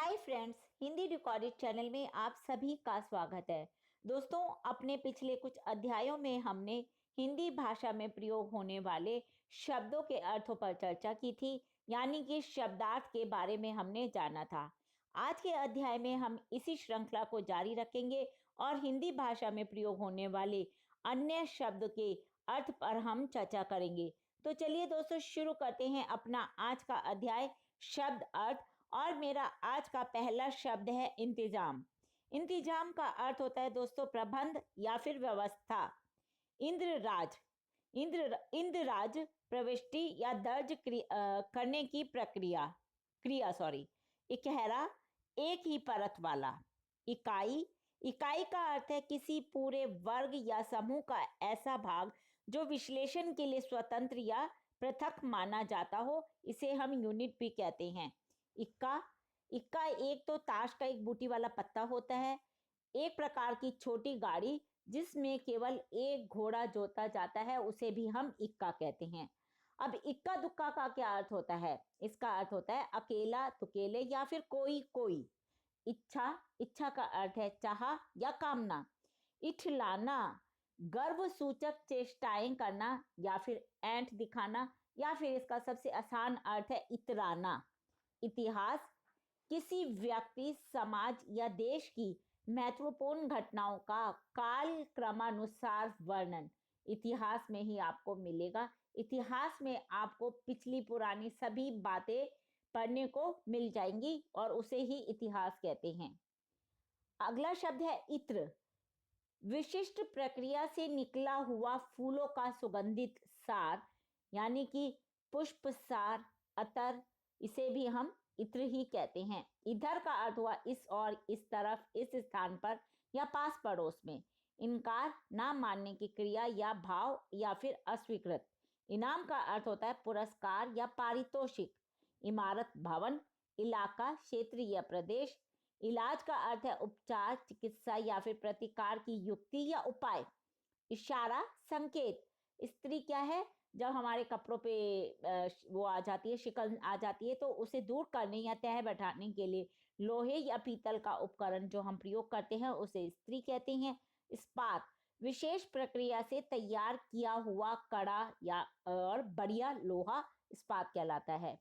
Hi friends, Hindi recorded channel में आप सभी का स्वागत है। दोस्तों, अपने पिछले कुछ अध्यायों में हमने हिंदी भाषा में प्रयोग होने वाले शब्दों के अर्थों पर चर्चा की थी, यानी कि शब्दार्थ के बारे में हमने जाना था। आज के अध्याय में हम इसी श्रृंखला को जारी रखेंगे और हिंदी भाषा में प्रयोग होने वाले अन्य शब्द के अर्थ पर हम चर्चा करेंगे। तो चलिए दोस्तों, शुरू करते हैं अपना आज का अध्याय शब्द अर्थ। और मेरा आज का पहला शब्द है इंतजाम। इंतजाम का अर्थ होता है दोस्तों प्रबंध या फिर व्यवस्था। इंद्रराज, इंद्रराज प्रविष्टि या दर्ज करने की क्रिया। इकहरा, एक ही परत वाला। इकाई, इकाई का अर्थ है किसी पूरे वर्ग या समूह का ऐसा भाग जो विश्लेषण के लिए स्वतंत्र या पृथक माना जाता हो, इसे हम यूनिट भी कहते हैं। इक्का, इक्का एक तो ताश का एक बूटी वाला पत्ता होता है, एक प्रकार की छोटी गाड़ी जिसमें केवल एक घोड़ा जोता जाता है, उसे भी हम इक्का कहते हैं। अब इक्का दुक्का का क्या अर्थ होता है? इसका अर्थ होता है अकेला, तुकेले या फिर कोई कोई। इच्छा, इच्छा का अर्थ है चाह या कामना। इठलाना, गर्व सूचक चेष्टाएं करना या फिर ऐंठ दिखाना, या फिर इसका सबसे आसान अर्थ है इतराना। इतिहास, किसी व्यक्ति, समाज या देश की महत्वपूर्ण घटनाओं का काल क्रमानुसार वर्णन इतिहास में ही आपको मिलेगा। इतिहास में आपको पिछली पुरानी सभी बातें पढ़ने को मिल जाएंगी और उसे ही इतिहास कहते हैं। अगला शब्द है इत्र। विशिष्ट प्रक्रिया से निकला हुआ फूलों का सुगंधित सार, यानी कि पुष्प सार, अतर, इसे भी हम इत्र ही कहते हैं। इधर का अर्थ हुआ इस और, इस तरफ, इस स्थान पर या पास पड़ोस में। इनकार, ना मानने की क्रिया या भाव या फिर अस्वीकृत। इनाम का अर्थ होता है पुरस्कार या पारितोषिक। इमारत, भवन। इलाका, क्षेत्र या प्रदेश। इलाज का अर्थ है उपचार, चिकित्सा या फिर प्रतिकार की युक्ति या उपाय। इशारा, संकेत। स्त्री क्या है, जब हमारे कपड़ों पे वो आ जाती है, शिकन आ जाती है, तो उसे दूर करने या तह बैठाने के लिए लोहे या पीतल का उपकरण जो हम प्रयोग करते हैं उसे स्त्री कहते हैं। इस्पात, विशेष प्रक्रिया से तैयार किया हुआ कड़ा या और बढ़िया लोहा इस्पात कहलाता है।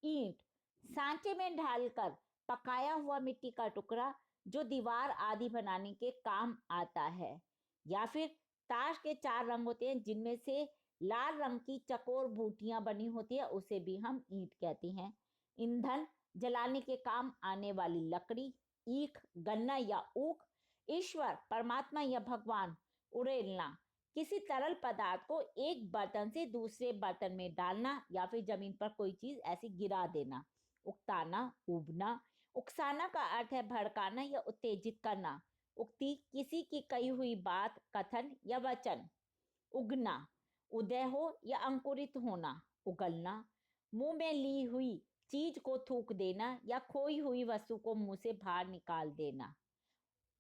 ईंट, सांचे में ढालकर पकाया हुआ मिट्टी का टुकड़ा जो दीवार आदि बनाने के काम आता है। या फिर ताश के 4 रंग होते हैं जिनमें से लाल रंग की चकोर बूटियां बनी होती है, उसे भी हम ईंट कहते हैं। ईंधन, जलाने के काम आने वाली लकड़ी। ईख, गन्ना या ऊख। ईश्वर, परमात्मा या भगवान। उड़ेलना, किसी तरल पदार्थ को एक बर्तन से दूसरे बर्तन में डालना या फिर जमीन पर कोई चीज ऐसी गिरा देना। उकताना, उबना। उकसाना का अर्थ है भड़काना या उत्तेजित करना। उक्ति, किसी की कही हुई बात, कथन या वचन। उगना, उदय हो या अंकुरित होना। उगलना, मुंह में ली हुई चीज को थूक देना या खोई हुई वस्तु को मुंह से बाहर निकाल देना।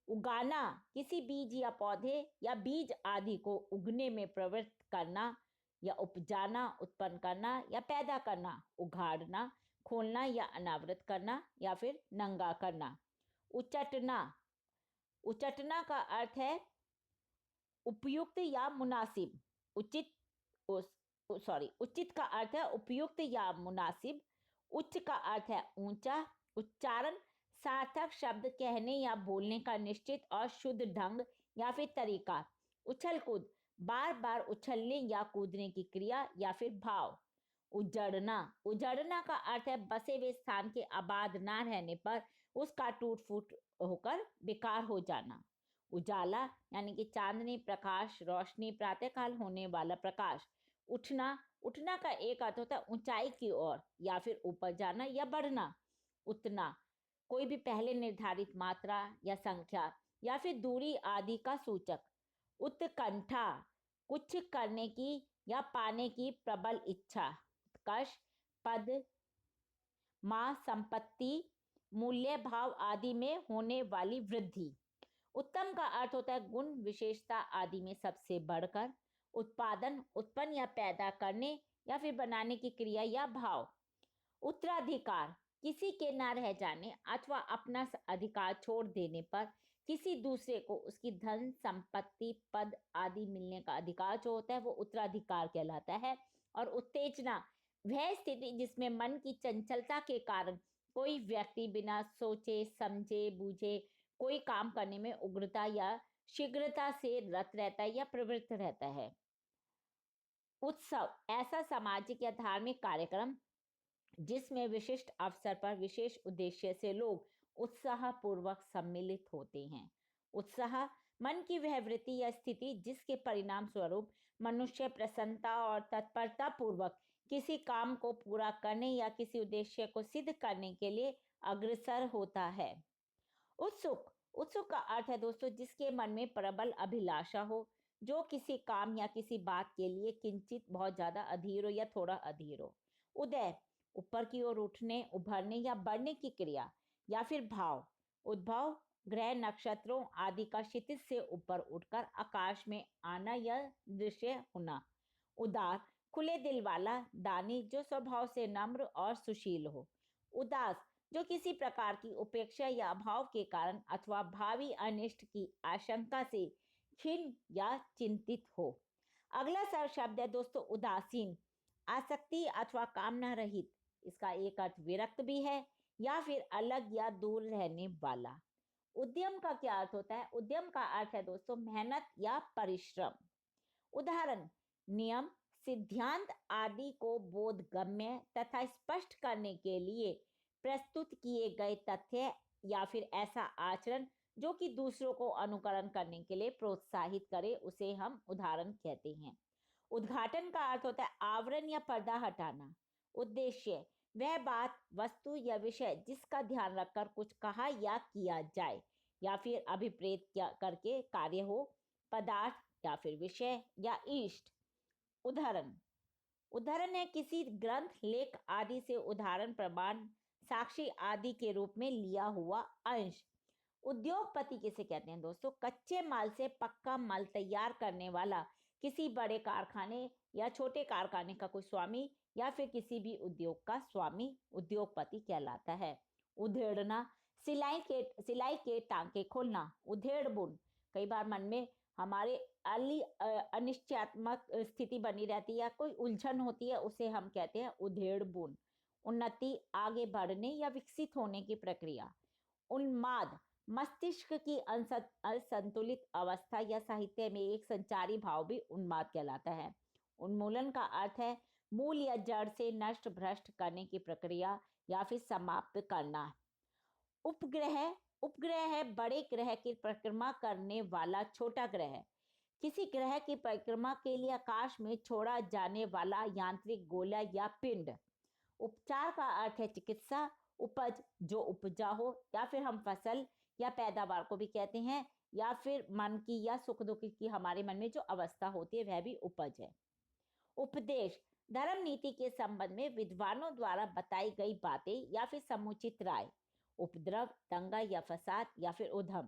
उगाना, किसी बीज या पौधे या बीज आदि को उगने में प्रवृत्त करना या उपजाना, उत्पन्न करना या पैदा करना। उघाड़ना, खोलना या अनावृत करना या फिर नंगा करना। उचटना, उचटना का अर्थ है उपयुक्त या मुनासिब। उचित का अर्थ है उपयुक्त या मुनासिब। उच्च का अर्थ है ऊंचा। उच्चारण, सार्थक शब्द कहने या बोलने का निश्चित और शुद्ध ढंग या फिर तरीका। उछल कूद, बार बार उछलने या कूदने की क्रिया या फिर भाव। उजड़ना, उजड़ना का अर्थ है बसे हुए स्थान के आबाद ना रहने पर उसका टूट फूट होकर बेकार हो जाना। उजाला, यानी कि चांदनी, प्रकाश, रोशनी, प्रातःकाल होने वाला प्रकाश। उठना, उठना का एक अर्थ होता है ऊंचाई की ओर या फिर ऊपर जाना या बढ़ना। उतना, कोई भी पहले निर्धारित मात्रा या संख्या या फिर दूरी आदि का सूचक। उत्कंठा, कुछ करने की या पाने की प्रबल इच्छा। उत्कर्ष, पद, मां, संपत्ति, मूल्य, भाव आदि में होने वाली वृद्धि। उत्तम का अर्थ होता है गुण, विशेषता आदि में सबसे बढ़कर। उत्पादन, उत्पन्न या पैदा करने या फिर बनाने की क्रिया या भाव। उत्तराधिकार, किसी के न रह जाने अथवा अपना अधिकार छोड़ देने पर किसी दूसरे को उसकी धन संपत्ति पद आदि मिलने का अधिकार जो होता है वो उत्तराधिकार कहलाता है। और उत्तेजना वह स्थिति जिसमें मन की चंचलता के कारण कोई व्यक्ति बिना सोचे समझे बूझे कोई काम करने में उग्रता या शीघ्रता से रत रहता है या प्रवृत्त रहता है। उत्सव ऐसा सामाजिक या धार्मिक कार्यक्रम जिसमें विशिष्ट अवसर पर विशेष उद्देश्य से लोग उत्साह पूर्वक सम्मिलित होते हैं। उत्साह मन की वह वृत्ति या स्थिति जिसके परिणाम स्वरूप मनुष्य प्रसन्नता और तत्परता पूर्वक किसी काम को पूरा करने या किसी उद्देश्य को सिद्ध करने के लिए अग्रसर होता है। उत्सुक उत्सुक का अर्थ है दोस्तों जिसके मन में प्रबल अभिलाषा हो, जो किसी काम या किसी बात के लिए किंचित बहुत ज्यादा अधीर हो या थोड़ा अधीर हो। उदय ऊपर की ओर उठने उभरने या बढ़ने की क्रिया या फिर भाव। उद्भव ग्रह नक्षत्रों आदि का क्षितिज से ऊपर उठकर आकाश में आना या दृश्य होना। उदार खुले दिल वाला, दानी जो स्वभाव से नम्र और सुशील हो। उदास जो किसी प्रकार की उपेक्षा या अभाव के कारण अथवा भावी अनिष्ट की आशंका से खिन्न या चिंतित हो। अगला शब्द है दोस्तों उदासीन, आसक्ति अथवा कामना रहित। इसका एक अर्थ विरक्त भी है या फिर अलग या दूर रहने वाला। उद्यम का क्या अर्थ होता है? उद्यम का अर्थ है दोस्तों मेहनत या परिश्रम। उदाहरण नियम सिद्धांत आदि को बोधगम्य तथा स्पष्ट करने के लिए प्रस्तुत किए गए तथ्य या फिर ऐसा आचरण जो कि दूसरों को अनुकरण करने के लिए प्रोत्साहित करे उसे हम उदाहरण कहते हैं। उद्घाटन का अर्थ होता है आवरण या पर्दा हटाना। उद्देश्य वह बात वस्तु या विषय जिसका ध्यान रखकर कुछ कहा या किया जाए या फिर अभिप्रेत करके कार्य हो। पदार्थ या फिर विषय या इष्ट। उदाहरण उदाहरण है किसी ग्रंथ लेख आदि से उदाहरण प्रमाण साक्षी आदि के रूप में लिया हुआ अंश। उद्योगपति किसे कहते हैं दोस्तों? कच्चे माल से पक्का माल तैयार करने वाला, किसी बड़े कारखाने या छोटे कारखाने का कोई स्वामी या फिर किसी भी उद्योग का स्वामी उद्योगपति कहलाता है। उधेड़ना सिलाई के टांके खोलना। उधेड़ बुन कई बार मन में हमारे अनिश्चयात्मक स्थिति बनी रहती है या कोई उलझन होती है उसे हम कहते हैं उधेड़ बुन। उन्नति आगे बढ़ने या विकसित होने की प्रक्रिया। उन्माद मस्तिष्क की असंतुलित अवस्था या साहित्य में एक संचारी भाव भी उन्माद कहलाता है। उन्मूलन का अर्थ है मूल या जड़ से नष्ट भ्रष्ट करने की प्रक्रिया या फिर समाप्त करना। उपग्रह उपग्रह है बड़े ग्रह की परिक्रमा करने वाला छोटा ग्रह। किसी ग्रह की परिक्रमा के लिए आकाश में छोड़ा जाने वाला यांत्रिक गोला या पिंड। उपचार का अर्थ है चिकित्सा। उपज जो उपजा हो या फिर हम फसल या पैदावार को भी कहते हैं या फिर मन की या सुख दुख की हमारे मन में जो अवस्था होती है वह भी उपज है। उपदेश धर्म नीति के संबंध में विद्वानों द्वारा बताई गई बातें या फिर समुचित राय। उपद्रव दंगा या फसाद या फिर उधम।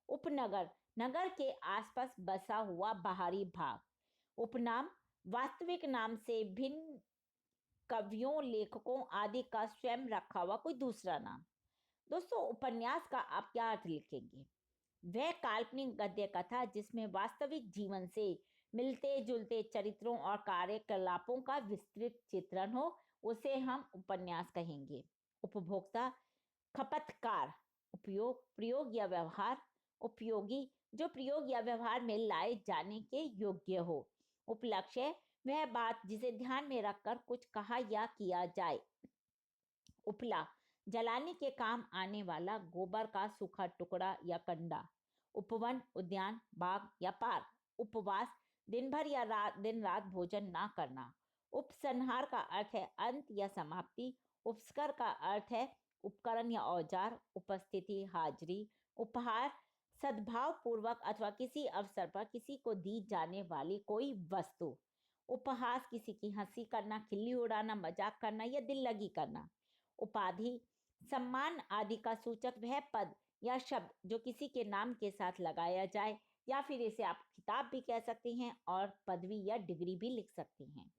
उपनगर नगर के आसपास बसा हुआ बाहरी भाग। उपनाम वास्तविक नाम से भिन्न कवियों लेखकों आदि का स्वयं रखा हुआ कोई दूसरा नाम। दोस्तों उपन्यास का आप क्या अर्थ लिखेंगे? वह काल्पनिक गद्य कथा जिसमें वास्तविक जीवन से मिलते जुलते चरित्रों और कार्यकलापों का विस्तृत चित्रण हो उसे हम उपन्यास कहेंगे। उपभोक्ता खपतकार उपयोग प्रयोग या व्यवहार। उपयोगी जो प्रयोग या व्यवहार में लाए जाने के योग्य हो। उपलक्ष्य वह बात जिसे ध्यान में रखकर कुछ कहा या किया जाए। उपला जलाने के काम आने वाला गोबर का सूखा टुकड़ा या कंडा। उपवन उद्यान बाग या पार्क। उपवास दिन भर या दिन रात भोजन ना करना। उपसंहार का अर्थ है अंत या समाप्ति। उपस्कर का अर्थ है उपकरण या औजार। उपस्थिति हाजिरी। उपहार सद्भाव पूर्वक अथवा किसी अवसर पर किसी को दी जाने वाली कोई वस्तु। उपहास किसी की हंसी करना, खिल्ली उड़ाना, मजाक करना या दिल लगी करना। उपाधि सम्मान आदि का सूचक वह पद या शब्द जो किसी के नाम के साथ लगाया जाए या फिर इसे आप खिताब भी कह सकते हैं और पदवी या डिग्री भी लिख सकते हैं।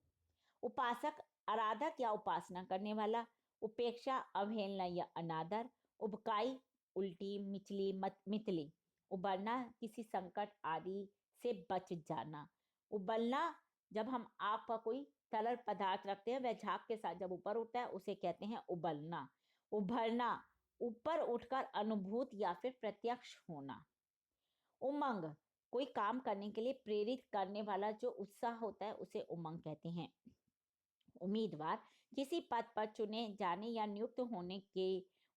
उपासक आराधक या उपासना करने वाला। उपेक्षा, अवहेलना या अनादर। उबकाई, उल्टी, मिचली, मितली। उबलना, किसी संकट आदि से बच जाना। उबलना, जब हम आग पर कोई तरल पदार्थ रखते हैं, वह झाग के साथ जब ऊपर उठता है उसे कहते हैं उबलना। उभरना, ऊपर उठकर अनुभूत या फिर प्रत्यक्ष होना। उमंग, कोई काम करने के लिए प्रेरित करने वाला जो उत्साह होता है उसे उमंग कहते हैं। उम्मीदवार, किसी पद पर चुने जाने या नियुक्त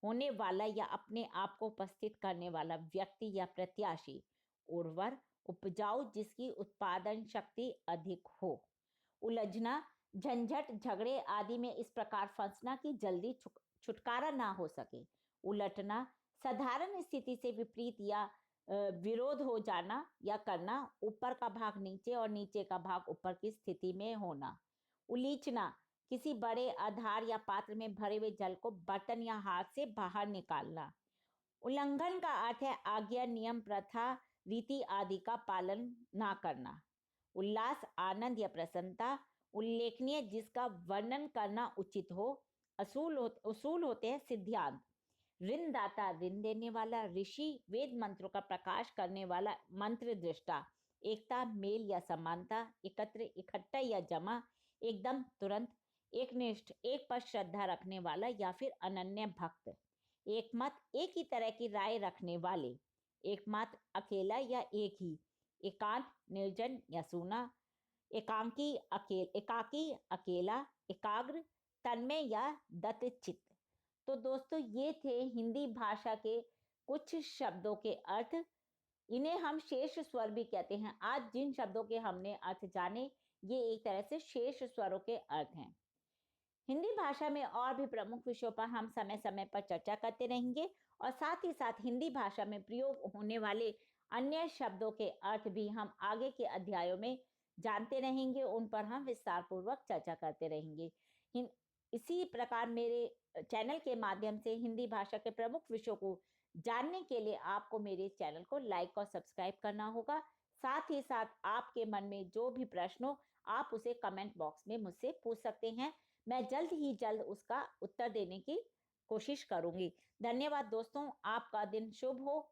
होने वाला या अपने आप को उपस्थित करने वाला व्यक्ति या प्रत्याशी। उर्वर, उपजाऊ, जिसकी उत्पादन शक्ति अधिक हो। उलझना, झंझट, झगड़े आदि में इस प्रकार फंसना कि जल्दी छुटकारा ना हो सके। उलटना, साधारण स्थिति से विपरीत या विरोध हो जाना या करना। ऊपर का भाग नीचे और नीचे का भाग ऊपर की स्थिति में होना। उलीचना, किसी बड़े आधार या पात्र में भरे हुए जल को बर्तन या हाथ से बाहर निकालना। उल्लंघन का अर्थ है आज्ञा, नियम, प्रथा, रीति आदि का पालन ना करना। उल्लास, आनंद या प्रसन्नता। उल्लेखनीय, जिसका वर्णन करना उचित हो। उसूल होते हैं सिद्धांत। ऋणदाता, ऋण देने वाला। ऋषि, वेद मंत्रों का प्रकाश करने वाला मंत्र दृष्टा। एकता, मेल या समानता। एकत्र, इकट्ठा या जमा। एकदम, तुरंत। एकनिष्ठ, एक पर श्रद्धा रखने वाला या फिर अनन्य भक्त। एकमत, एक ही तरह की राय रखने वाले। एकमात्र, अकेला या एक ही। एकांत, निर्जन या सूना। एकाकी, अकेला। एकाग्र, तन्मय या दत्तचित्त। तो दोस्तों, ये थे हिंदी भाषा के कुछ शब्दों के अर्थ। इन्हें हम शेष स्वर भी कहते हैं। आज जिन शब्दों के हमने अर्थ जाने, ये एक तरह से शेष स्वरों के अर्थ हैं। हिंदी भाषा में और भी प्रमुख विषयों पर हम समय समय पर चर्चा करते रहेंगे और साथ ही साथ हिंदी भाषा में प्रयोग होने वाले अन्य शब्दों के अर्थ भी हम आगे के अध्यायों में जानते रहेंगे, उन पर हम विस्तार पूर्वक चर्चा करते रहेंगे। इसी प्रकार मेरे चैनल के माध्यम से हिंदी भाषा के प्रमुख विषयों को जानने के लिए आपको मेरे चैनल को लाइक और सब्सक्राइब करना होगा। साथ ही साथ आपके मन में जो भी प्रश्न हो, आप उसे कमेंट बॉक्स में मुझसे पूछ सकते हैं। मैं जल्द ही जल्द उसका उत्तर देने की कोशिश करूंगी। धन्यवाद दोस्तों, आपका दिन शुभ हो।